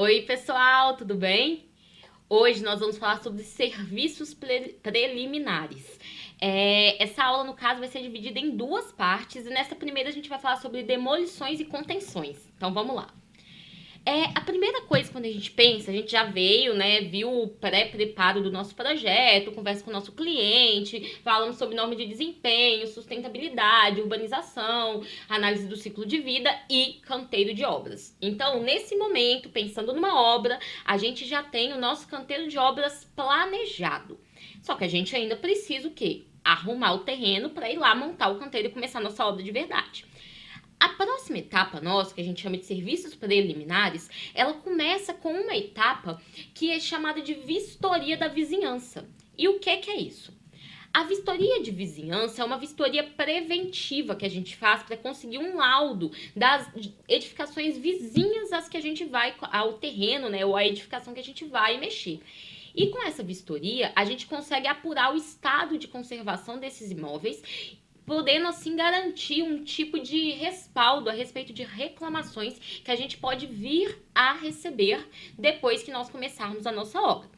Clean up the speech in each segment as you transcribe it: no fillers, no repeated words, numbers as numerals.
Oi, pessoal, tudo bem? Hoje nós vamos falar sobre serviços preliminares. Essa aula, no caso, vai ser dividida em duas partes e nessa primeira a gente vai falar sobre demolições e contenções. Então vamos lá. A primeira coisa quando a gente pensa, a gente já veio, né, viu o pré-preparo do nosso projeto, conversa com o nosso cliente, falamos sobre norma de desempenho, sustentabilidade, urbanização, análise do ciclo de vida e canteiro de obras. Então, nesse momento, pensando numa obra, a gente já tem o nosso canteiro de obras planejado. Só que a gente ainda precisa o quê? Arrumar o terreno para ir lá montar o canteiro e começar a nossa obra de verdade. A próxima etapa nossa, que a gente chama de serviços preliminares, ela começa com uma etapa que é chamada de vistoria da vizinhança. E o que é isso? A vistoria de vizinhança é uma vistoria preventiva que a gente faz para conseguir um laudo das edificações vizinhas às que a gente vai, ao terreno, né, ou à edificação que a gente vai mexer. E com essa vistoria, a gente consegue apurar o estado de conservação desses imóveis, podendo assim garantir um tipo de respaldo a respeito de reclamações que a gente pode vir a receber depois que nós começarmos a nossa obra.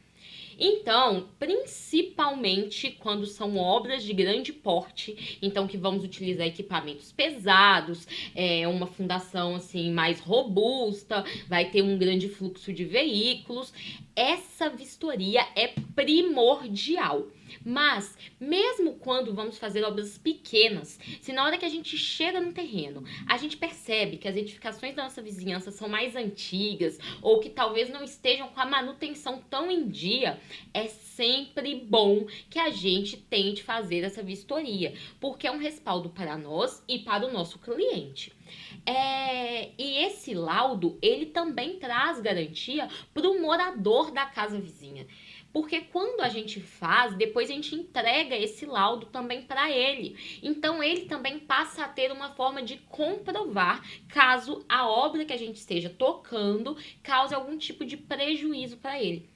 Então, principalmente quando são obras de grande porte, então que vamos utilizar equipamentos pesados, uma fundação assim mais robusta, vai ter um grande fluxo de veículos, essa vistoria é primordial. Mas, mesmo quando vamos fazer obras pequenas, se na hora que a gente chega no terreno, a gente percebe que as edificações da nossa vizinhança são mais antigas ou que talvez não estejam com a manutenção tão em dia, é sempre bom que a gente tente fazer essa vistoria, porque é um respaldo para nós e para o nosso cliente. E esse laudo, ele também traz garantia para o morador da casa vizinha. Porque quando a gente faz, depois a gente entrega esse laudo também para ele. Então ele também passa a ter uma forma de comprovar caso a obra que a gente esteja tocando cause algum tipo de prejuízo para ele.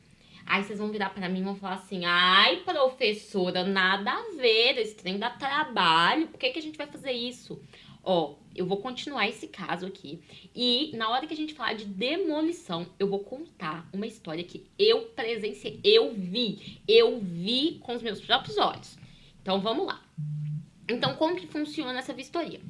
Aí vocês vão virar pra mim e vão falar assim: ai, professora, nada a ver, esse trem dá trabalho, por que a gente vai fazer isso? Ó, eu vou continuar esse caso aqui e na hora que a gente falar de demolição, eu vou contar uma história que eu presenciei, eu vi com os meus próprios olhos. Então vamos lá. Então, como que funciona essa vistoria?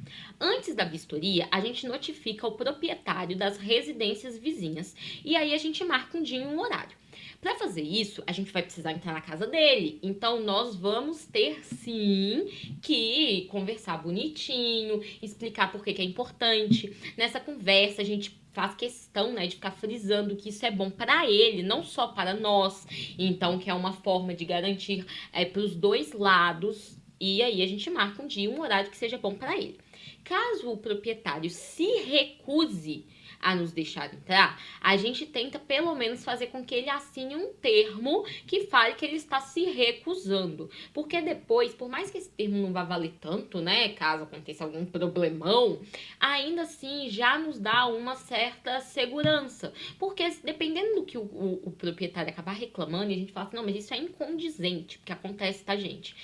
Antes da vistoria, a gente notifica o proprietário das residências vizinhas e aí a gente marca um dia e um horário. Para fazer isso, a gente vai precisar entrar na casa dele. Então, nós vamos ter sim que conversar bonitinho, explicar por que é importante. Nessa conversa, a gente faz questão, né, de ficar frisando que isso é bom para ele, não só para nós. Então, que é uma forma de garantir para os dois lados. E aí a gente marca um dia e um horário que seja bom para ele. Caso o proprietário se recuse a nos deixar entrar, a gente tenta pelo menos fazer com que ele assine um termo que fale que ele está se recusando. Porque depois, por mais que esse termo não vá valer tanto, né, caso aconteça algum problemão, ainda assim já nos dá uma certa segurança. Porque dependendo do que o proprietário acabar reclamando, e a gente fala assim, não, mas isso é incondizente, porque acontece, tá, gente?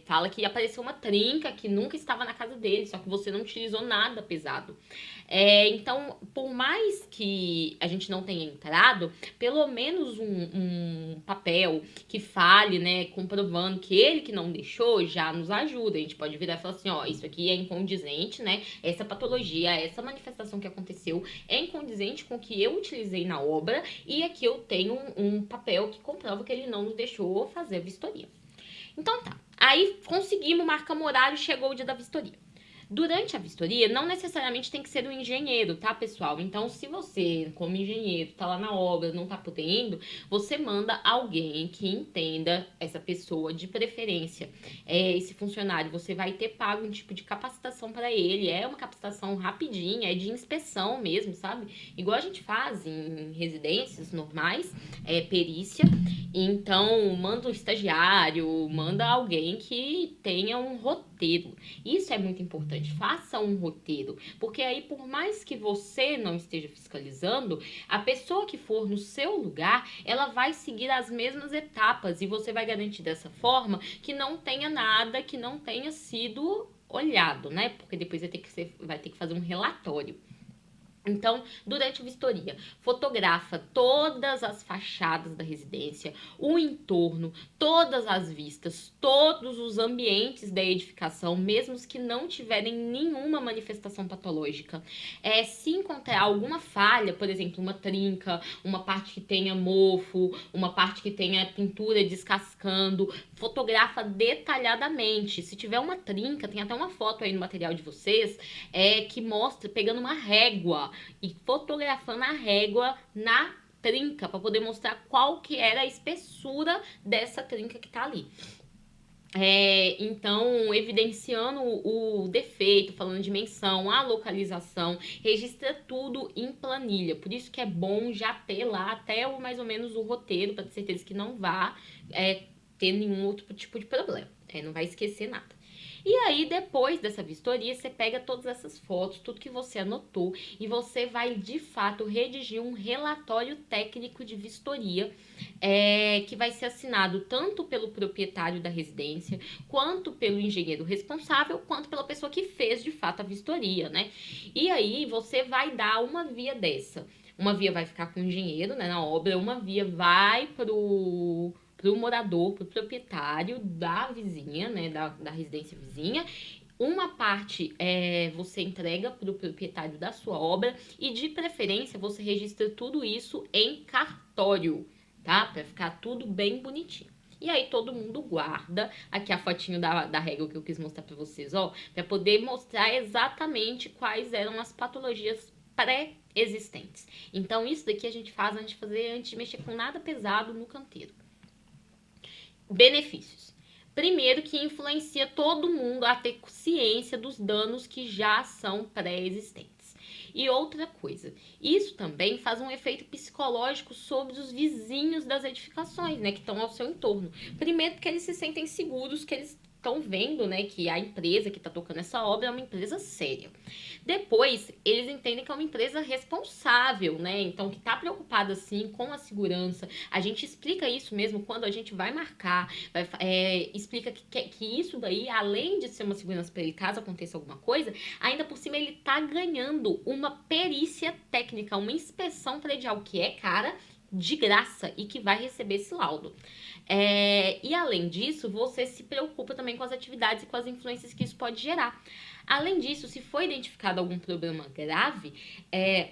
Fala que apareceu uma trinca que nunca estava na casa dele, só que você não utilizou nada pesado. Então, por mais que a gente não tenha entrado, pelo menos um papel que fale, né, comprovando que ele que não deixou, já nos ajuda. A gente pode virar e falar assim, ó, isso aqui é incondizente, né, essa patologia, essa manifestação que aconteceu é incondizente com o que eu utilizei na obra e aqui eu tenho um papel que comprova que ele não nos deixou fazer a vistoria. Então tá, aí conseguimos, marcamos horário, chegou o dia da vistoria. Durante a vistoria, não necessariamente tem que ser um engenheiro, tá, pessoal? Então, se você, como engenheiro, tá lá na obra, não tá podendo, você manda alguém que entenda essa pessoa, de preferência. Esse funcionário, você vai ter pago um tipo de capacitação para ele. É uma capacitação rapidinha, é de inspeção mesmo, sabe? Igual a gente faz em residências normais, perícia. Então, manda um estagiário, manda alguém que tenha um roteiro. Isso é muito importante. Faça um roteiro, porque aí, por mais que você não esteja fiscalizando, a pessoa que for no seu lugar, ela vai seguir as mesmas etapas e você vai garantir dessa forma que não tenha nada que não tenha sido olhado, né? Porque depois vai ter que fazer um relatório. Então, durante a vistoria, fotografa todas as fachadas da residência, o entorno, todas as vistas, todos os ambientes da edificação, mesmo os que não tiverem nenhuma manifestação patológica. Se encontrar alguma falha, por exemplo, uma trinca, uma parte que tenha mofo, uma parte que tenha pintura descascando, fotografa detalhadamente. Se tiver uma trinca, tem até uma foto aí no material de vocês, que mostra pegando uma régua e fotografando a régua na trinca para poder mostrar qual que era a espessura dessa trinca que tá ali. Então, evidenciando o defeito, falando dimensão, a localização, registra tudo em planilha. Por isso que é bom já ter lá até mais ou menos o roteiro, para ter certeza que não vá ter nenhum outro tipo de problema. Não vai esquecer nada. E aí, depois dessa vistoria, você pega todas essas fotos, tudo que você anotou, e você vai, de fato, redigir um relatório técnico de vistoria, que vai ser assinado tanto pelo proprietário da residência, quanto pelo engenheiro responsável, quanto pela pessoa que fez, de fato, a vistoria, né? E aí, você vai dar uma via dessa. Uma via vai ficar com o engenheiro, né, na obra, uma via vai pro morador, pro proprietário da vizinha, né, da residência vizinha. Uma parte você entrega para o proprietário da sua obra e, de preferência, você registra tudo isso em cartório, tá? Para ficar tudo bem bonitinho. E aí todo mundo guarda. Aqui a fotinho da régua que eu quis mostrar para vocês, ó, para poder mostrar exatamente quais eram as patologias pré-existentes. Então isso daqui a gente faz antes de mexer com nada pesado no canteiro. Benefícios. Primeiro, que influencia todo mundo a ter ciência dos danos que já são pré-existentes. E outra coisa, isso também faz um efeito psicológico sobre os vizinhos das edificações, né, que estão ao seu entorno. Primeiro, porque eles se sentem seguros, que eles estão vendo, né, que a empresa que está tocando essa obra é uma empresa séria. Depois, eles entendem que é uma empresa responsável, né, então que está preocupada, sim, com a segurança. A gente explica isso mesmo quando a gente vai marcar, explica que isso daí, além de ser uma segurança para ele, caso aconteça alguma coisa, ainda por cima ele tá ganhando uma perícia técnica, uma inspeção predial que é cara, de graça, e que vai receber esse laudo. E além disso, você se preocupa também com as atividades e com as influências que isso pode gerar. Além disso, se for identificado algum problema grave,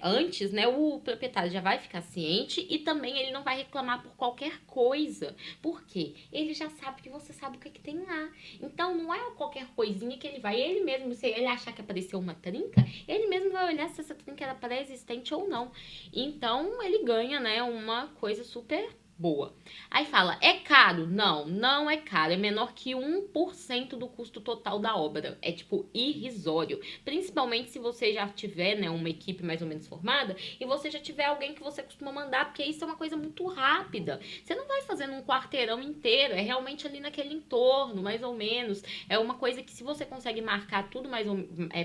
antes, né, o proprietário já vai ficar ciente e também ele não vai reclamar por qualquer coisa. Por quê? Ele já sabe que você sabe o que tem lá. Então, não é qualquer coisinha que ele mesmo, se ele achar que apareceu uma trinca, ele mesmo vai olhar se essa trinca era pré-existente ou não. Então, ele ganha, né, uma coisa super boa. Aí fala, é caro? Não, não é caro. É menor que 1% do custo total da obra. É, tipo, irrisório. Principalmente se você já tiver, né, uma equipe mais ou menos formada e você já tiver alguém que você costuma mandar, porque isso é uma coisa muito rápida. Você não vai fazendo um quarteirão inteiro, é realmente ali naquele entorno, mais ou menos. É uma coisa que, se você consegue marcar tudo mais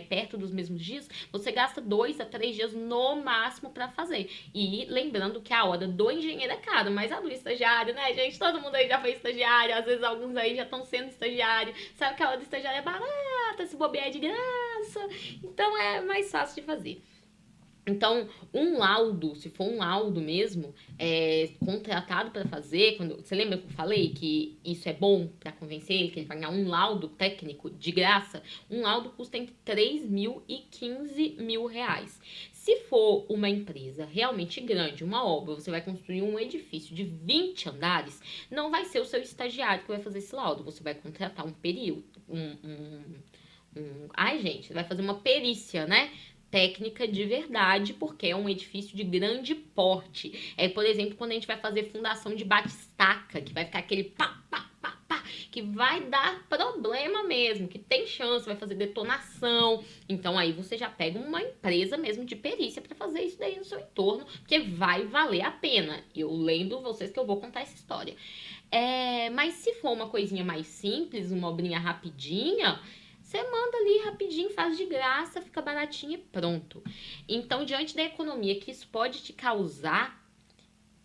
perto dos mesmos dias, você gasta 2 a 3 dias no máximo para fazer. E lembrando que a hora do engenheiro é cara, mas a do estagiário, né, gente? Todo mundo aí já foi estagiário, às vezes alguns aí já estão sendo estagiário. Sabe que a hora do estagiário é barata, se bobear é de graça. Então é mais fácil de fazer. Então, um laudo, se for um laudo mesmo, contratado para fazer, você lembra que eu falei que isso é bom para convencer ele, que ele vai ganhar um laudo técnico de graça? Um laudo custa entre 3 mil e 15 mil reais. Se for uma empresa realmente grande, uma obra, você vai construir um edifício de 20 andares, não vai ser o seu estagiário que vai fazer esse laudo, você vai contratar um período, ai, gente, vai fazer uma perícia, né? Técnica de verdade, porque é um edifício de grande porte. Por exemplo, quando a gente vai fazer fundação de batistaca, que vai ficar aquele pá, pá, pá, pá, que vai dar problema mesmo, que tem chance, vai fazer detonação. Então aí você já pega uma empresa mesmo de perícia para fazer isso daí no seu entorno, porque vai valer a pena. Eu lembro vocês que eu vou contar essa história. Mas se for uma coisinha mais simples, uma obrinha rapidinha, você manda ali rapidinho, faz de graça, fica baratinho e pronto. Então, diante da economia que isso pode te causar,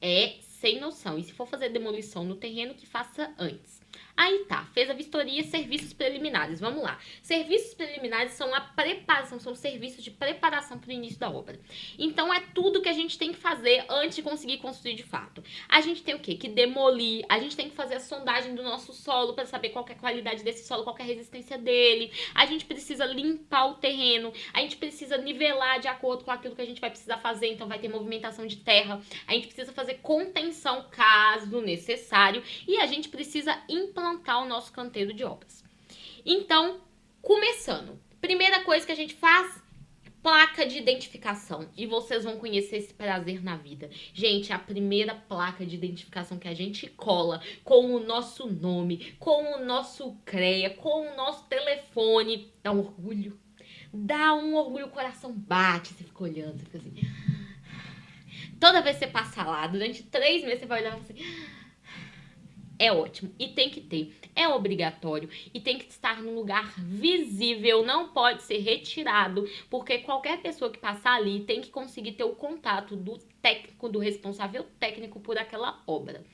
é sem noção. E se for fazer demolição no terreno, que faça antes. Aí tá, fez a vistoria, serviços preliminares. Vamos lá. Serviços preliminares são a preparação, são serviços de preparação para o início da obra. Então é tudo que a gente tem que fazer antes de conseguir construir de fato. A gente tem o quê? Que demolir, a gente tem que fazer a sondagem do nosso solo para saber qual é a qualidade desse solo, qual é a resistência dele. A gente precisa limpar o terreno, a gente precisa nivelar de acordo com aquilo que a gente vai precisar fazer, então vai ter movimentação de terra. A gente precisa fazer contenção caso necessário e a gente precisa implantar o nosso canteiro de obras. Então, começando, primeira coisa que a gente faz, placa de identificação. E vocês vão conhecer esse prazer na vida. Gente, a primeira placa de identificação que a gente cola com o nosso nome, com o nosso CREA, com o nosso telefone, dá um orgulho. Dá um orgulho, o coração bate, você fica olhando, você fica assim. Toda vez que você passa lá, durante 3 meses você vai olhar assim. É ótimo e tem que ter, é obrigatório e tem que estar num lugar visível, não pode ser retirado, porque qualquer pessoa que passar ali tem que conseguir ter o contato do técnico, do responsável técnico por aquela obra.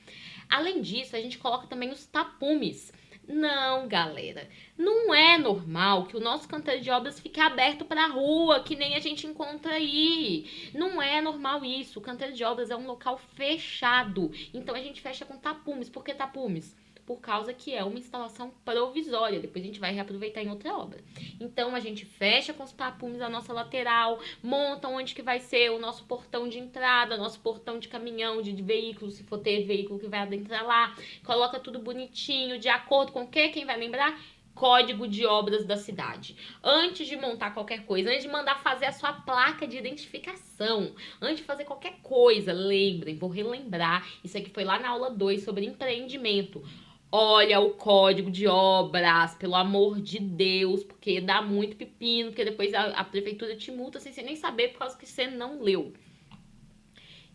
Além disso, a gente coloca também os tapumes. Não, galera, não é normal que o nosso canteiro de obras fique aberto para a rua, que nem a gente encontra aí. Não é normal isso. O canteiro de obras é um local fechado. Então a gente fecha com tapumes. Por que tapumes? Por causa que é uma instalação provisória. Depois a gente vai reaproveitar em outra obra. Então a gente fecha com os tapumes a nossa lateral, monta onde que vai ser o nosso portão de entrada, nosso portão de caminhão, de veículo, se for ter veículo que vai adentrar lá. Coloca tudo bonitinho, de acordo com o que? Quem vai lembrar? Código de obras da cidade. Antes de montar qualquer coisa, antes de mandar fazer a sua placa de identificação, antes de fazer qualquer coisa, lembrem, vou relembrar, isso aqui foi lá na aula 2 sobre empreendimento. Olha o código de obras, pelo amor de Deus, porque dá muito pepino, porque depois a prefeitura te multa sem você nem saber por causa que você não leu.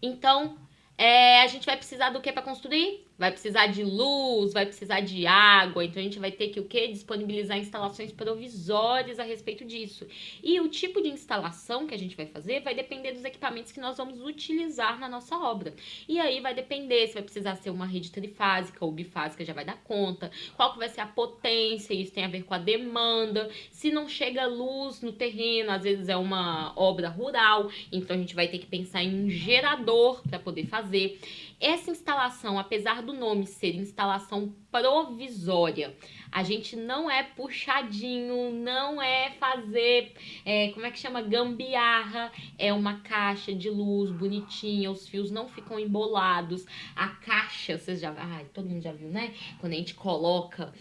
Então, a gente vai precisar do que para construir? Vai precisar de luz, vai precisar de água, então a gente vai ter que o quê? Disponibilizar instalações provisórias a respeito disso. E o tipo de instalação que a gente vai fazer vai depender dos equipamentos que nós vamos utilizar na nossa obra. E aí vai depender se vai precisar ser uma rede trifásica ou bifásica, já vai dar conta, qual que vai ser a potência, isso tem a ver com a demanda, se não chega luz no terreno, às vezes é uma obra rural, então a gente vai ter que pensar em um gerador para poder fazer. Essa instalação, apesar do nome ser instalação provisória, a gente não é puxadinho, não é fazer, como é que chama? Gambiarra. É uma caixa de luz bonitinha, os fios não ficam embolados. A caixa, vocês já... Ai, todo mundo já viu, né? Quando a gente coloca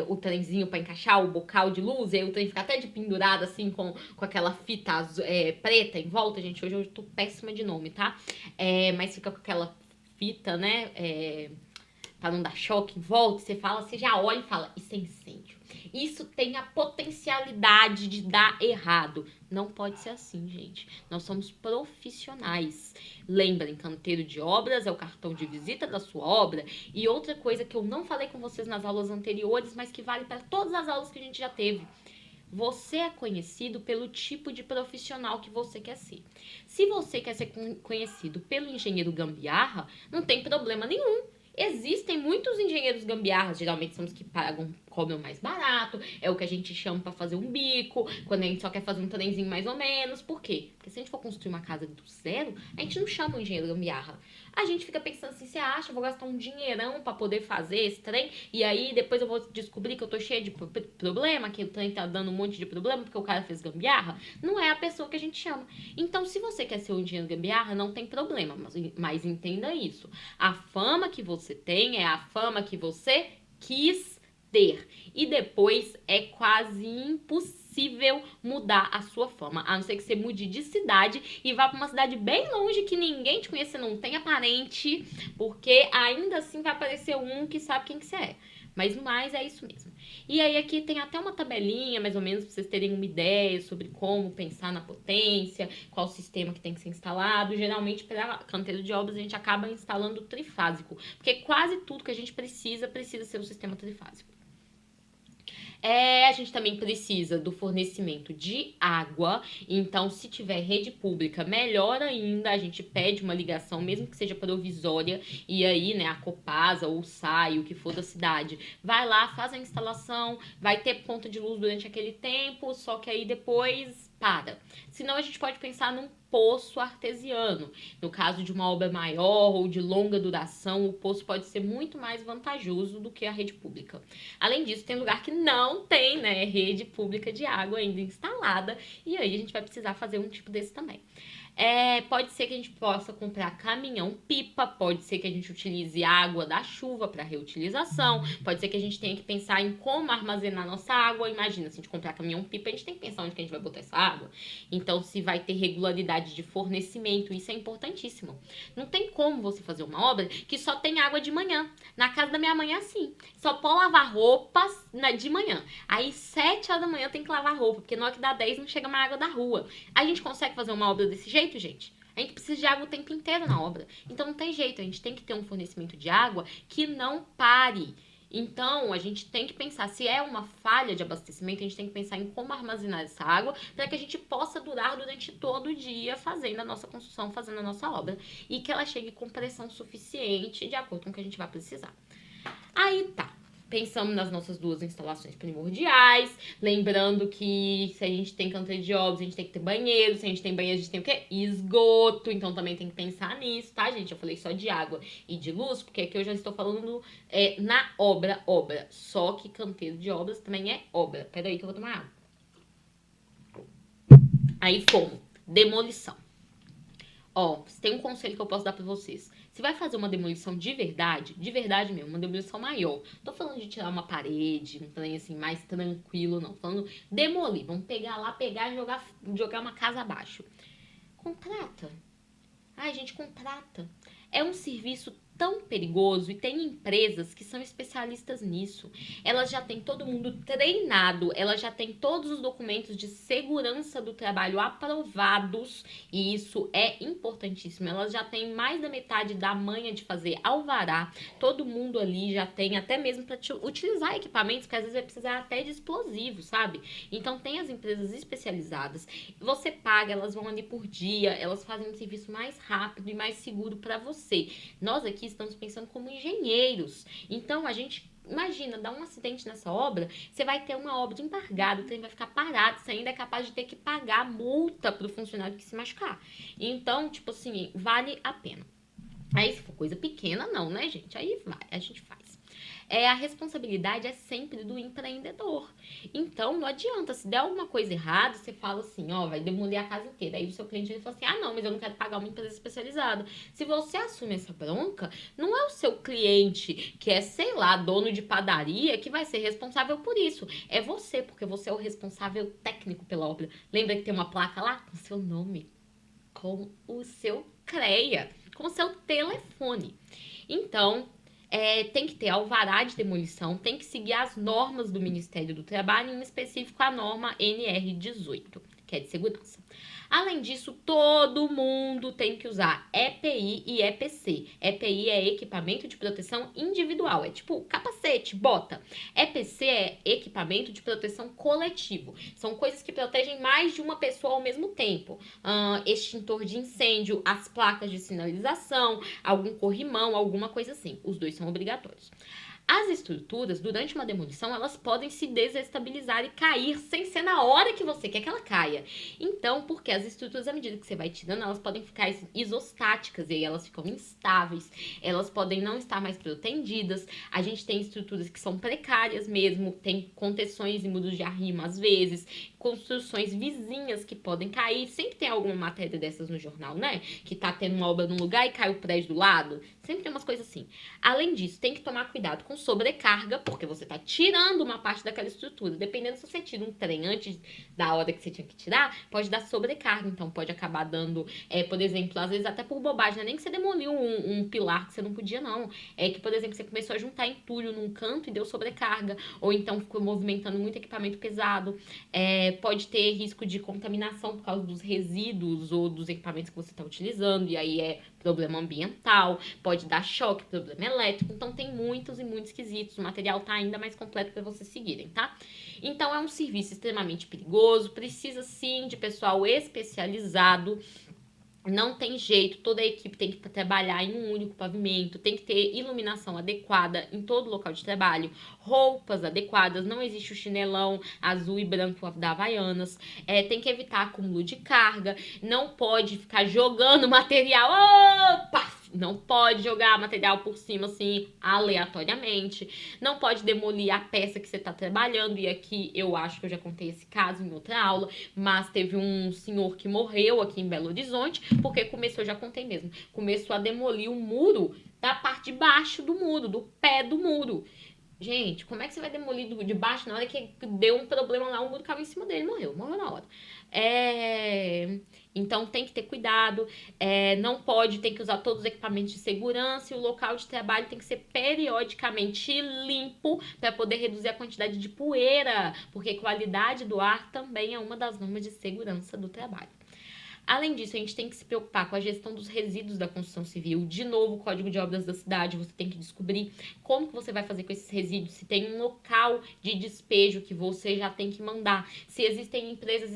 o trenzinho para encaixar o bocal de luz, e aí o trem fica até de pendurado, assim, com aquela fita preta em volta. Gente, hoje eu tô péssima de nome, tá? Mas fica com aquela fita, né? Pra não dar choque em volta, você fala, você já olha e fala, isso é incêndio. Isso tem a potencialidade de dar errado. Não pode ser assim, gente. Nós somos profissionais. Lembrem, canteiro de obras é o cartão de visita da sua obra. E outra coisa que eu não falei com vocês nas aulas anteriores, mas que vale para todas as aulas que a gente já teve. Você é conhecido pelo tipo de profissional que você quer ser. Se você quer ser conhecido pelo engenheiro gambiarra, não tem problema nenhum. Existem muitos engenheiros gambiarras, geralmente são os que cobram mais barato, é o que a gente chama para fazer um bico, quando a gente só quer fazer um trenzinho mais ou menos. Por quê? Porque se a gente for construir uma casa do zero, a gente não chama o engenheiro gambiarra. A gente fica pensando assim, você acha, eu vou gastar um dinheirão para poder fazer esse trem, e aí depois eu vou descobrir que eu tô cheia de problema, que o trem tá dando um monte de problema porque o cara fez gambiarra. Não é a pessoa que a gente chama. Então, se você quer ser um engenheiro gambiarra, não tem problema, mas entenda isso. A fama que você tem é a fama que você quis ter. E depois é quase impossível mudar a sua fama, a não ser que você mude de cidade e vá para uma cidade bem longe que ninguém te conhece, não tenha parente, porque ainda assim vai aparecer um que sabe quem que você é. Mas no mais é isso mesmo. E aí aqui tem até uma tabelinha, mais ou menos, para vocês terem uma ideia sobre como pensar na potência, qual sistema que tem que ser instalado. Geralmente, para canteiro de obras, a gente acaba instalando o trifásico, porque quase tudo que a gente precisa ser um sistema trifásico. A gente também precisa do fornecimento de água, então se tiver rede pública, melhor ainda, a gente pede uma ligação, mesmo que seja provisória, e aí, né, a Copasa ou o SAI, o que for da cidade, vai lá, faz a instalação, vai ter ponta de luz durante aquele tempo, só que aí depois para. Senão a gente pode pensar num poço artesiano. No caso de uma obra maior ou de longa duração, o poço pode ser muito mais vantajoso do que a rede pública. Além disso, tem lugar que não tem, né, rede pública de água ainda instalada, e aí a gente vai precisar fazer um tipo desse também. Pode ser que a gente possa comprar caminhão-pipa, pode ser que a gente utilize água da chuva para reutilização, pode ser que a gente tenha que pensar em como armazenar nossa água. Imagina, se a gente comprar caminhão-pipa, a gente tem que pensar onde que a gente vai botar essa água. Então, se vai ter regularidade de fornecimento, isso é importantíssimo. Não tem como você fazer uma obra que só tem água de manhã. Na casa da minha mãe é assim, só pode lavar roupas de manhã. Aí, 7 horas da manhã tem que lavar roupa, porque na hora que dá 10 não chega mais água da rua. A gente consegue fazer uma obra desse jeito, gente? A gente precisa de água o tempo inteiro na obra. Então não tem jeito, a gente tem que ter um fornecimento de água que não pare. Então, a gente tem que pensar, se é uma falha de abastecimento, a gente tem que pensar em como armazenar essa água para que a gente possa durar durante todo o dia fazendo a nossa construção, fazendo a nossa obra, e que ela chegue com pressão suficiente de acordo com o que a gente vai precisar. Aí tá. Pensamos nas nossas duas instalações primordiais. Lembrando que se a gente tem canteiro de obras, a gente tem que ter banheiro. Se a gente tem banheiro, a gente tem o quê? Esgoto. Então também tem que pensar nisso, tá, gente? Eu falei só de água e de luz, porque aqui eu já estou falando na obra. Só que canteiro de obras também é obra. Peraí que eu vou tomar água. Aí como? Demolição. Ó, tem um conselho que eu posso dar pra vocês. Se vai fazer uma demolição de verdade mesmo, uma demolição maior. Tô falando de tirar uma parede, um trem assim, mais tranquilo, não. Tô falando demolir. Vamos pegar lá, pegar e jogar uma casa abaixo. Contrata. Ai, gente, contrata. É um serviço tão perigoso e tem empresas que são especialistas nisso. Elas já têm todo mundo treinado, elas já têm todos os documentos de segurança do trabalho aprovados e isso é importantíssimo. Elas já têm mais da metade da manha de fazer alvará. Todo mundo ali já tem, até mesmo para utilizar equipamentos que às vezes vai precisar até de explosivos, sabe? Então tem as empresas especializadas. Você paga, elas vão ali por dia, elas fazem um serviço mais rápido e mais seguro para você. Nós aqui estamos pensando como engenheiros. Então, a gente, imagina, dá um acidente nessa obra, você vai ter uma obra embargada, o trem vai ficar parado, você ainda é capaz de ter que pagar multa pro funcionário que se machucar. Então, tipo assim, vale a pena. Aí, se for coisa pequena, não, né, gente? Aí vai, a gente faz. A responsabilidade é sempre do empreendedor. Então, não adianta, se der alguma coisa errada, você fala assim, ó, vai demolir a casa inteira. Aí o seu cliente vai falar assim, ah, não, mas eu não quero pagar uma empresa especializada. Se você assume essa bronca, não é o seu cliente, que é, sei lá, dono de padaria, que vai ser responsável por isso. É você, porque você é o responsável técnico pela obra. Lembra que tem uma placa lá com o seu nome, com o seu CREA, com o seu telefone. Então, tem que ter alvará de demolição, tem que seguir as normas do Ministério do Trabalho, em específico a norma NR18, que é de segurança. Além disso, todo mundo tem que usar EPI e EPC. EPI é equipamento de proteção individual, é tipo capacete, bota. EPC é equipamento de proteção coletivo. São coisas que protegem mais de uma pessoa ao mesmo tempo. Extintor de incêndio, as placas de sinalização, algum corrimão, alguma coisa assim. Os dois são obrigatórios. As estruturas, durante uma demolição, elas podem se desestabilizar e cair sem ser na hora que você quer que ela caia. Então, porque as estruturas, à medida que você vai tirando, elas podem ficar isostáticas e aí elas ficam instáveis, elas podem não estar mais protegidas. A gente tem estruturas que são precárias mesmo, tem contenções e muros de arrimo às vezes, construções vizinhas que podem cair. Sempre tem alguma matéria dessas no jornal, né? Que tá tendo uma obra num lugar e cai o prédio do lado. Sempre tem umas coisas assim. Além disso, tem que tomar cuidado com sobrecarga, porque você tá tirando uma parte daquela estrutura. Dependendo se você tira um trem antes da hora que você tinha que tirar, pode dar sobrecarga. Então, pode acabar dando, por exemplo, às vezes até por bobagem, não é nem que você demoliu um pilar que você não podia, não. É que, por exemplo, você começou a juntar entulho num canto e deu sobrecarga. Ou então ficou movimentando muito equipamento pesado. Pode ter risco de contaminação por causa dos resíduos ou dos equipamentos que você está utilizando. E aí problema ambiental, pode dar choque, problema elétrico, então tem muitos e muitos quesitos, o material tá ainda mais completo para vocês seguirem, tá? Então é um serviço extremamente perigoso, precisa sim de pessoal especializado. Não tem jeito, toda a equipe tem que trabalhar em um único pavimento, tem que ter iluminação adequada em todo local de trabalho, roupas adequadas, não existe o chinelão azul e branco da Havaianas, tem que evitar acúmulo de carga, não pode ficar jogando material, opa! Não pode jogar material por cima assim, aleatoriamente, não pode demolir a peça que você está trabalhando, e aqui eu acho que eu já contei esse caso em outra aula, mas teve um senhor que morreu aqui em Belo Horizonte, porque começou, já contei mesmo, começou a demolir o muro da parte de baixo do muro, do pé do muro. Gente, como é que você vai demolir de baixo na hora que deu um problema lá, o muro caiu em cima dele, morreu na hora. Então tem que ter cuidado, não pode, tem que usar todos os equipamentos de segurança e o local de trabalho tem que ser periodicamente limpo para poder reduzir a quantidade de poeira, porque qualidade do ar também é uma das normas de segurança do trabalho. Além disso, a gente tem que se preocupar com a gestão dos resíduos da construção civil. De novo, o Código de Obras da cidade, você tem que descobrir como que você vai fazer com esses resíduos, se tem um local de despejo que você já tem que mandar, se existem empresas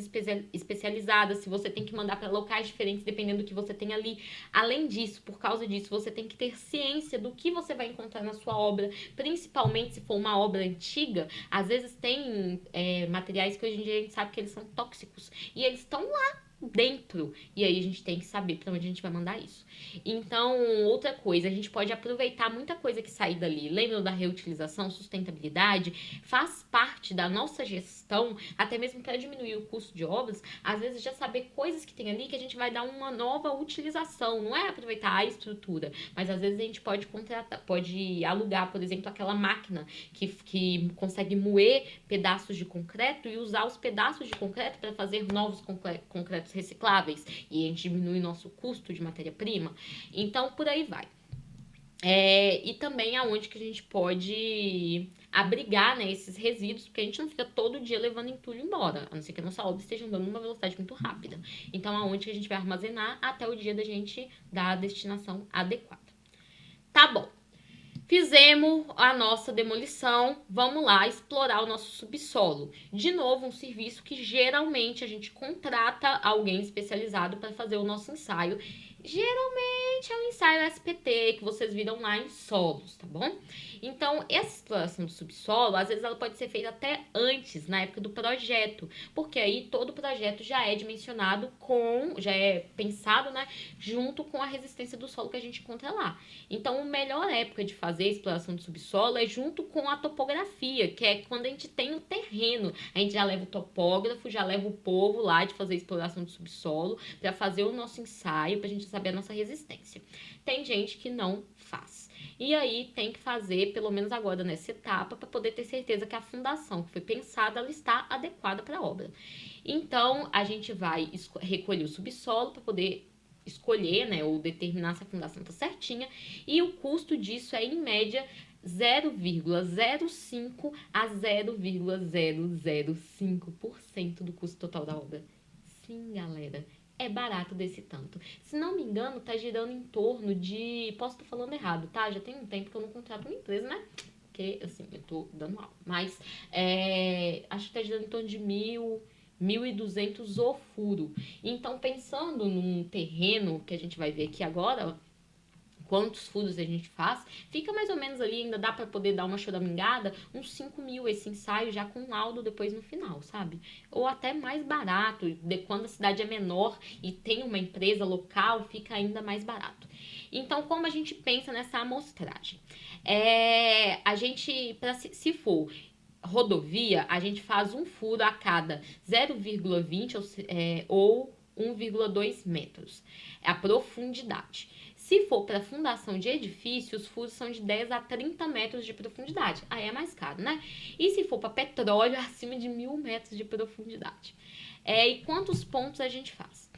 especializadas, se você tem que mandar para locais diferentes, dependendo do que você tem ali. Além disso, por causa disso, você tem que ter ciência do que você vai encontrar na sua obra, principalmente se for uma obra antiga. Às vezes tem materiais que hoje em dia a gente sabe que eles são tóxicos e eles estão lá dentro, e aí a gente tem que saber para onde a gente vai mandar isso. Então, outra coisa, a gente pode aproveitar muita coisa que sair dali. Lembram da reutilização, sustentabilidade? Faz parte da nossa gestão, até mesmo para diminuir o custo de obras, às vezes já saber coisas que tem ali que a gente vai dar uma nova utilização, não é aproveitar a estrutura, mas às vezes a gente pode contratar, pode alugar, por exemplo, aquela máquina que consegue moer pedaços de concreto e usar os pedaços de concreto para fazer novos concretos recicláveis, e a gente diminui nosso custo de matéria-prima. Então, por aí vai. E também aonde que a gente pode abrigar, né, esses resíduos, porque a gente não fica todo dia levando entulho embora, a não ser que a nossa obra esteja andando numa velocidade muito rápida. Então, aonde que a gente vai armazenar até o dia da gente dar a destinação adequada. Tá bom. Fizemos a nossa demolição, vamos lá explorar o nosso subsolo. De novo, um serviço que geralmente a gente contrata alguém especializado para fazer o nosso ensaio. Geralmente é um ensaio SPT, que vocês viram lá em solos, tá bom? Então, essa exploração do subsolo, às vezes ela pode ser feita até antes, na época do projeto, porque aí todo o projeto já é dimensionado já é pensado, né, junto com a resistência do solo que a gente encontra lá. Então, a melhor época de fazer a exploração do subsolo é junto com a topografia, que é quando a gente tem o terreno. A gente já leva o topógrafo, já leva o povo lá de fazer a exploração do subsolo para fazer o nosso ensaio, para a gente saber a nossa resistência. Tem gente que não faz. E aí tem que fazer, pelo menos agora nessa etapa, para poder ter certeza que a fundação que foi pensada, ela está adequada para a obra. Então, a gente vai recolher o subsolo para poder escolher, né, ou determinar se a fundação está certinha, e o custo disso é, em média, 0,05 a 0,005% do custo total da obra. Sim, galera, é barato desse tanto. Se não me engano, tá girando em torno de... Posso estar falando errado, tá? Já tem um tempo que eu não contrato uma empresa, né? Porque, assim, eu tô dando aula. Mas, acho que tá girando em torno de 1.200 o furo. Então, pensando num terreno que a gente vai ver aqui agora, quantos furos a gente faz, fica mais ou menos ali, ainda dá para poder dar uma choramingada, uns 5 mil esse ensaio já com laudo depois no final, sabe? Ou até mais barato, quando a cidade é menor e tem uma empresa local, fica ainda mais barato. Então, como a gente pensa nessa amostragem? A gente, se for rodovia, a gente faz um furo a cada 0,20 ou 1,2 metros. É a profundidade. Se for para fundação de edifício, os furos são de 10 a 30 metros de profundidade. Aí é mais caro, né? E se for para petróleo, acima de 1.000 metros de profundidade. E quantos pontos a gente faz?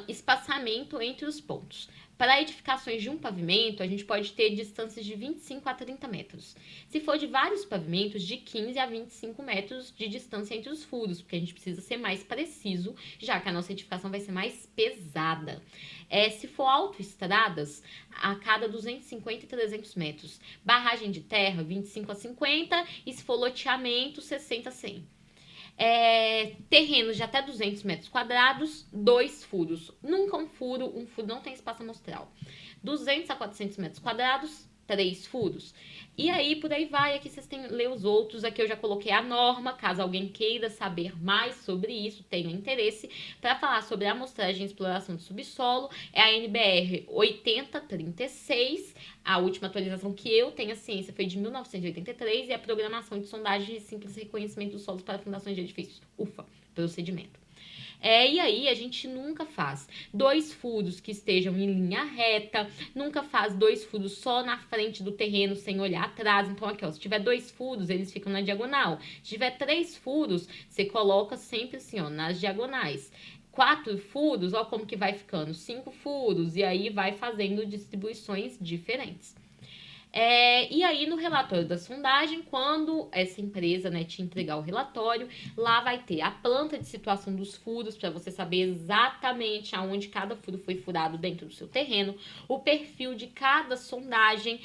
Espaçamento entre os pontos. Para edificações de um pavimento, a gente pode ter distâncias de 25 a 30 metros. Se for de vários pavimentos, de 15 a 25 metros de distância entre os furos, porque a gente precisa ser mais preciso, já que a nossa edificação vai ser mais pesada. Se for autoestradas, a cada 250 e 300 metros. Barragem de terra, 25 a 50, e se for loteamento, 60 a 100. Terrenos de até 200 metros quadrados, 2 furos. Nunca um furo não tem espaço amostral. 200 a 400 metros quadrados, 3 furos. E aí, por aí vai, aqui vocês têm ler os outros, aqui eu já coloquei a norma, caso alguém queira saber mais sobre isso, tenha interesse, para falar sobre a amostragem e exploração do subsolo, é a NBR 8036, a última atualização que eu tenho a ciência foi de 1983, e a programação de sondagem de simples reconhecimento dos solos para fundações de edifícios, UFA, procedimento. E aí a gente nunca faz 2 furos que estejam em linha reta, nunca faz 2 furos só na frente do terreno sem olhar atrás. Então aqui, ó, se tiver 2 furos, eles ficam na diagonal. Se tiver 3 furos, você coloca sempre assim, ó, nas diagonais. 4 furos, ó como que vai ficando, 5 furos, e aí vai fazendo distribuições diferentes. E aí, no relatório da sondagem, quando essa empresa, né, te entregar o relatório, lá vai ter a planta de situação dos furos, para você saber exatamente aonde cada furo foi furado dentro do seu terreno, o perfil de cada sondagem,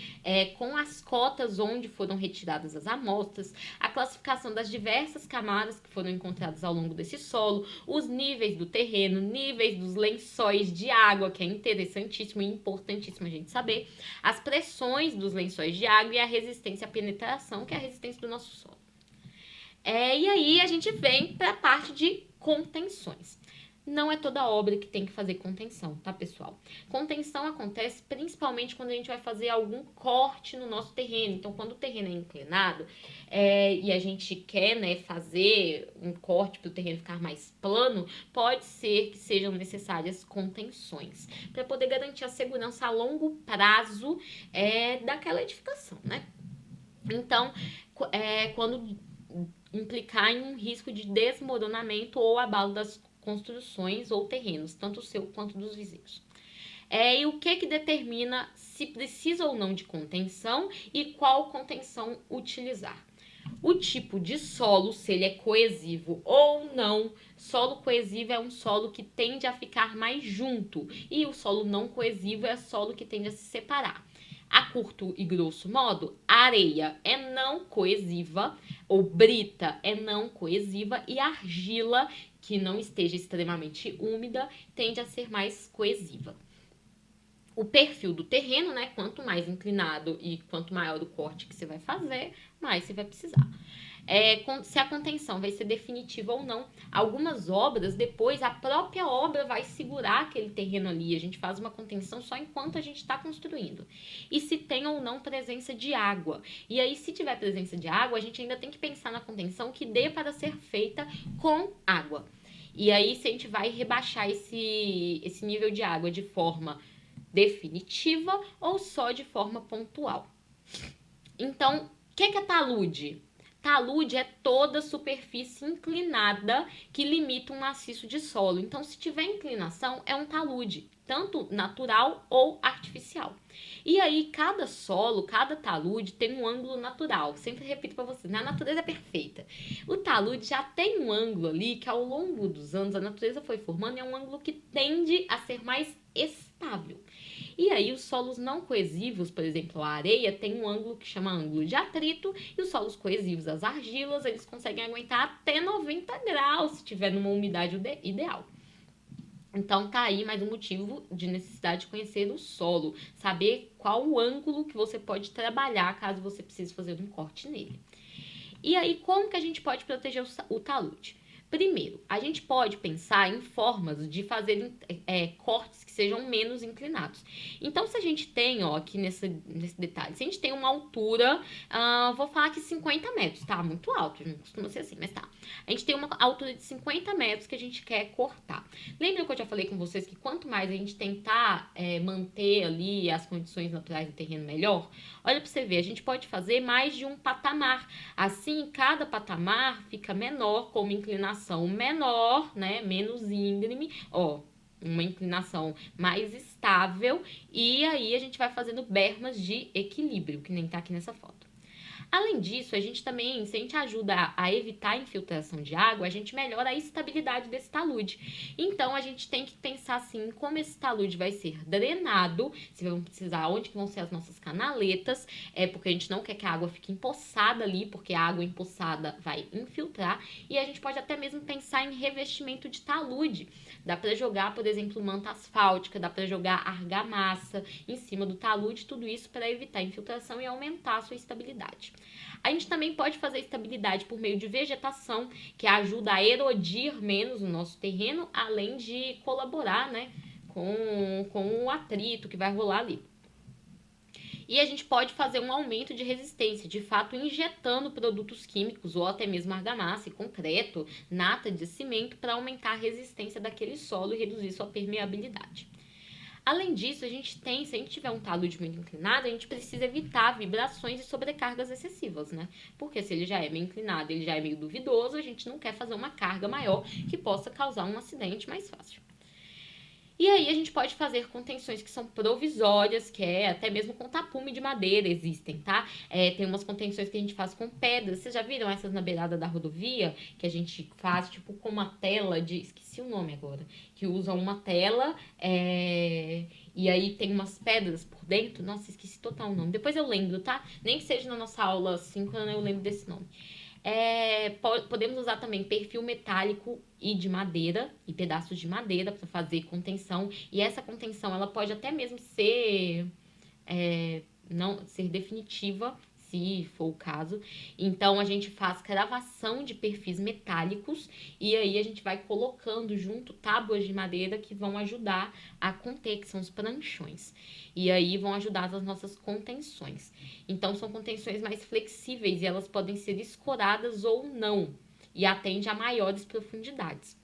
com as cotas onde foram retiradas as amostras, a classificação das diversas camadas que foram encontradas ao longo desse solo, os níveis do terreno, níveis dos lençóis de água, que é interessantíssimo e importantíssimo a gente saber, as pressões dos lençóis de água e a resistência à penetração, que é a resistência do nosso solo. E aí a gente vem para a parte de contenções. Não é toda obra que tem que fazer contenção, tá, pessoal? Contenção acontece principalmente quando a gente vai fazer algum corte no nosso terreno. Então, quando o terreno é inclinado e a gente quer, né, fazer um corte para o terreno ficar mais plano, pode ser que sejam necessárias contenções para poder garantir a segurança a longo prazo daquela edificação, né? Então, quando implicar em um risco de desmoronamento ou abalo das construções ou terrenos, tanto o seu quanto dos vizinhos. E o que determina se precisa ou não de contenção e qual contenção utilizar? O tipo de solo, se ele é coesivo ou não. Solo coesivo é um solo que tende a ficar mais junto, e o solo não coesivo é solo que tende a se separar. A curto e grosso modo, a areia é não coesiva, ou brita é não coesiva, e a argila, que não esteja extremamente úmida, tende a ser mais coesiva. O perfil do terreno, né? Quanto mais inclinado e quanto maior o corte que você vai fazer, mais você vai precisar. Se a contenção vai ser definitiva ou não. Algumas obras, depois a própria obra vai segurar aquele terreno ali. A gente faz uma contenção só enquanto a gente está construindo. E se tem ou não presença de água. E aí, se tiver presença de água, a gente ainda tem que pensar na contenção que dê para ser feita com água. E aí, se a gente vai rebaixar esse nível de água de forma definitiva ou só de forma pontual. Então, o que é talude? Talude é toda superfície inclinada que limita um maciço de solo. Então, se tiver inclinação, é um talude, tanto natural ou artificial. E aí, cada solo, cada talude tem um ângulo natural. Sempre repito para vocês, a natureza é perfeita. O talude já tem um ângulo ali que ao longo dos anos a natureza foi formando, e é um ângulo que tende a ser mais estável. E aí, os solos não coesivos, por exemplo, a areia, tem um ângulo que chama ângulo de atrito, e os solos coesivos, as argilas, eles conseguem aguentar até 90 graus se tiver numa umidade ideal. Então, tá aí mais um motivo de necessidade de conhecer o solo, saber qual o ângulo que você pode trabalhar caso você precise fazer um corte nele. E aí, como que a gente pode proteger o talude? Primeiro, a gente pode pensar em formas de fazer cortes que sejam menos inclinados. Então, se a gente tem, ó, aqui nesse detalhe, se a gente tem uma altura, vou falar que 50 metros, tá? Muito alto, não costuma ser assim, mas tá. A gente tem uma altura de 50 metros que a gente quer cortar. Lembra que eu já falei com vocês que quanto mais a gente tentar manter ali as condições naturais do terreno melhor? Olha pra você ver, a gente pode fazer mais de um patamar. Assim, cada patamar fica menor, com uma inclinação menor, né? Menos íngreme. Ó, uma inclinação mais estável, e aí a gente vai fazendo bermas de equilíbrio, que nem tá aqui nessa foto. Além disso, a gente também, se a gente ajuda a evitar a infiltração de água, a gente melhora a estabilidade desse talude. Então, a gente tem que pensar assim, como esse talude vai ser drenado, se vamos precisar, onde que vão ser as nossas canaletas, porque a gente não quer que a água fique empoçada ali, porque a água empoçada vai infiltrar, e a gente pode até mesmo pensar em revestimento de talude. Dá para jogar, por exemplo, manta asfáltica, dá para jogar argamassa em cima do talude, tudo isso para evitar a infiltração e aumentar a sua estabilidade. A gente também pode fazer estabilidade por meio de vegetação, que ajuda a erodir menos o nosso terreno, além de colaborar, né, com o atrito que vai rolar ali. E a gente pode fazer um aumento de resistência, de fato injetando produtos químicos ou até mesmo argamassa, concreto, nata de cimento para aumentar a resistência daquele solo e reduzir sua permeabilidade. Além disso, se a gente tiver um talude muito inclinado, a gente precisa evitar vibrações e sobrecargas excessivas, né? Porque se ele já é meio inclinado, ele já é meio duvidoso, a gente não quer fazer uma carga maior que possa causar um acidente mais fácil. E aí a gente pode fazer contenções que são provisórias, que é até mesmo com tapume de madeira existem, tá? Tem umas contenções que a gente faz com pedras. Vocês já viram essas na beirada da rodovia? Que a gente faz tipo com uma tela de... Esqueci o nome agora. Que usa uma tela e aí tem umas pedras por dentro. Nossa, esqueci total o nome. Depois eu lembro, tá? Nem que seja na nossa aula 5, eu lembro desse nome. Podemos usar também perfil metálico e de madeira e pedaços de madeira para fazer contenção, e essa contenção ela pode até mesmo ser não ser definitiva, se for o caso. Então a gente faz cravação de perfis metálicos e aí a gente vai colocando junto tábuas de madeira que vão ajudar a conter, que são os pranchões. E aí vão ajudar as nossas contenções. Então são contenções mais flexíveis e elas podem ser escoradas ou não e atende a maiores profundidades.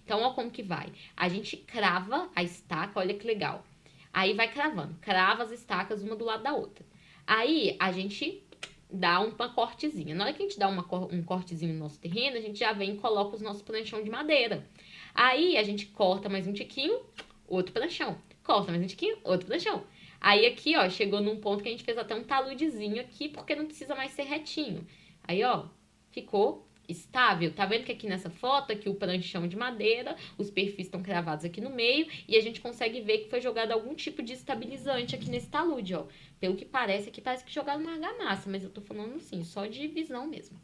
Então, olha como que vai. A gente crava a estaca, olha que legal. Aí vai cravando, crava as estacas uma do lado da outra. Aí a gente dá uma cortezinha. Na hora que a gente dá um cortezinho no nosso terreno, a gente já vem e coloca os nossos pranchão de madeira. Aí a gente corta mais um tiquinho, outro pranchão. Corta mais um tiquinho, outro pranchão. Aí aqui, ó, chegou num ponto que a gente fez até um taludezinho aqui, porque não precisa mais ser retinho. Aí, ó, ficou estável. Tá vendo que aqui nessa foto, aqui o pranchão de madeira, os perfis estão cravados aqui no meio, e a gente consegue ver que foi jogado algum tipo de estabilizante aqui nesse talude, ó. Pelo que parece, aqui parece que jogaram uma argamassa, mas eu tô falando assim, só de visão mesmo.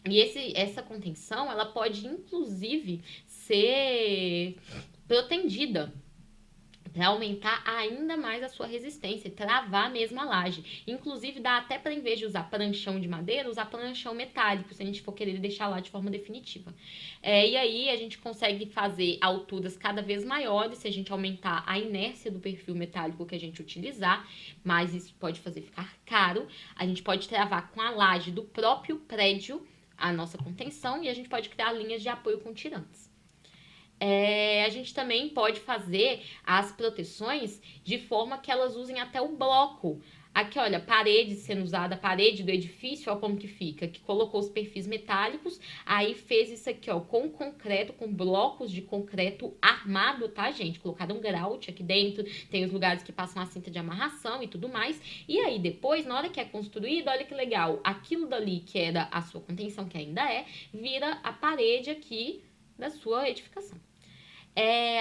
E essa contenção, ela pode inclusive ser protendida para aumentar ainda mais a sua resistência, travar mesmo a laje. Inclusive, dá até para, em vez de usar pranchão de madeira, usar pranchão metálico, se a gente for querer deixar lá de forma definitiva. E aí, a gente consegue fazer alturas cada vez maiores, se a gente aumentar a inércia do perfil metálico que a gente utilizar, mas isso pode fazer ficar caro. A gente pode travar com a laje do próprio prédio a nossa contenção e a gente pode criar linhas de apoio com tirantes. A gente também pode fazer as proteções de forma que elas usem até o bloco. Aqui, olha, parede sendo usada, a parede do edifício, ó como que fica, que colocou os perfis metálicos, aí fez isso aqui, ó, com concreto, com blocos de concreto armado, tá, gente? Colocaram um grout aqui dentro, tem os lugares que passam a cinta de amarração e tudo mais, e aí depois, na hora que é construído, olha que legal, aquilo dali que era a sua contenção, que ainda vira a parede aqui da sua edificação.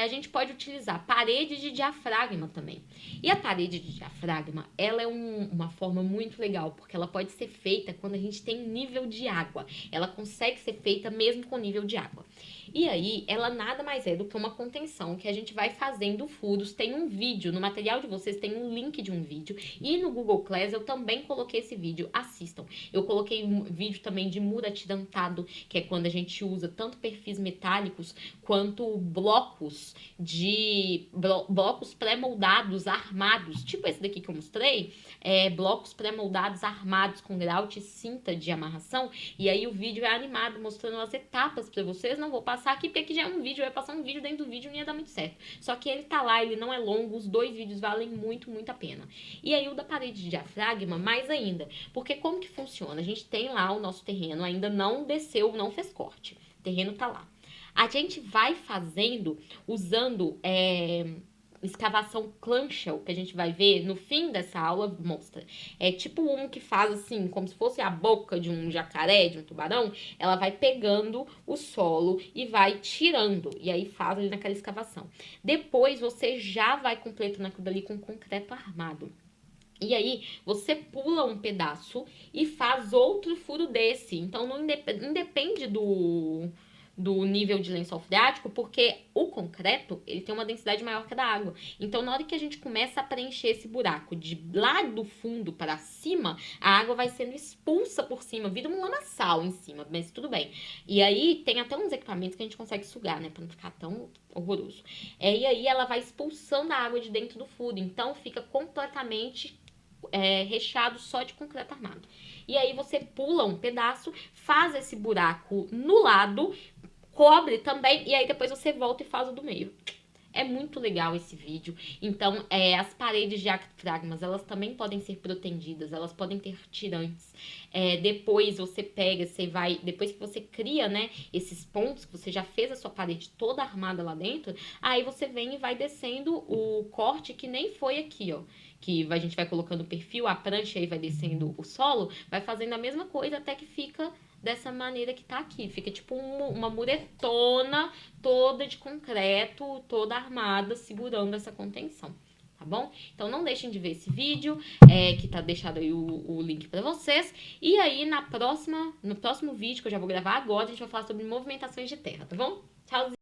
A gente pode utilizar parede de diafragma também. E a parede de diafragma, ela é uma forma muito legal, porque ela pode ser feita quando a gente tem nível de água. Ela consegue ser feita mesmo com nível de água. E aí, ela nada mais é do que uma contenção que a gente vai fazendo furos. Tem um vídeo, no material de vocês tem um link de um vídeo. E no Google Class eu também coloquei esse vídeo, assistam. Eu coloquei um vídeo também de muro atirantado, que é quando a gente usa tanto perfis metálicos quanto blocos pré-moldados, armados. Tipo esse daqui que eu mostrei, blocos pré-moldados, armados com grout e cinta de amarração. E aí o vídeo é animado, mostrando as etapas pra vocês. Não vou passar aqui, porque aqui já é um vídeo, eu ia passar um vídeo dentro do vídeo e não ia dar muito certo. Só que ele tá lá, ele não é longo, os 2 vídeos valem muito, muito a pena. E aí o da parede de diafragma, mais ainda, porque como que funciona? A gente tem lá o nosso terreno, ainda não desceu, não fez corte, o terreno tá lá. A gente vai fazendo usando escavação clamshell, que a gente vai ver no fim dessa aula, mostra. É tipo um que faz assim, como se fosse a boca de um jacaré, de um tubarão. Ela vai pegando o solo e vai tirando. E aí faz ali naquela escavação. Depois você já vai completando aquilo ali com concreto armado. E aí, você pula um pedaço e faz outro furo desse. Então, não independe do nível de lençol freático, porque o concreto, ele tem uma densidade maior que a da água. Então, na hora que a gente começa a preencher esse buraco de lá do fundo para cima, a água vai sendo expulsa por cima, vira um lamaçal em cima, mas tudo bem. E aí, tem até uns equipamentos que a gente consegue sugar, né, para não ficar tão horroroso. E aí, ela vai expulsando a água de dentro do furo. Então, fica completamente recheado só de concreto armado. E aí você pula um pedaço, faz esse buraco no lado, cobre também, e aí depois você volta e faz o do meio. É muito legal esse vídeo. Então, as paredes de diafragmas, elas também podem ser protendidas, elas podem ter tirantes. Depois você pega, você vai, depois que você cria, né, esses pontos, que você já fez a sua parede toda armada lá dentro, aí você vem e vai descendo o corte que nem foi aqui, ó. Que a gente vai colocando o perfil, a prancha e vai descendo o solo, vai fazendo a mesma coisa até que fica dessa maneira que tá aqui. Fica tipo uma muretona toda de concreto, toda armada, segurando essa contenção, tá bom? Então não deixem de ver esse vídeo, que tá deixado aí o link pra vocês. E aí no próximo vídeo, que eu já vou gravar agora, a gente vai falar sobre movimentações de terra, tá bom? Tchauzinho!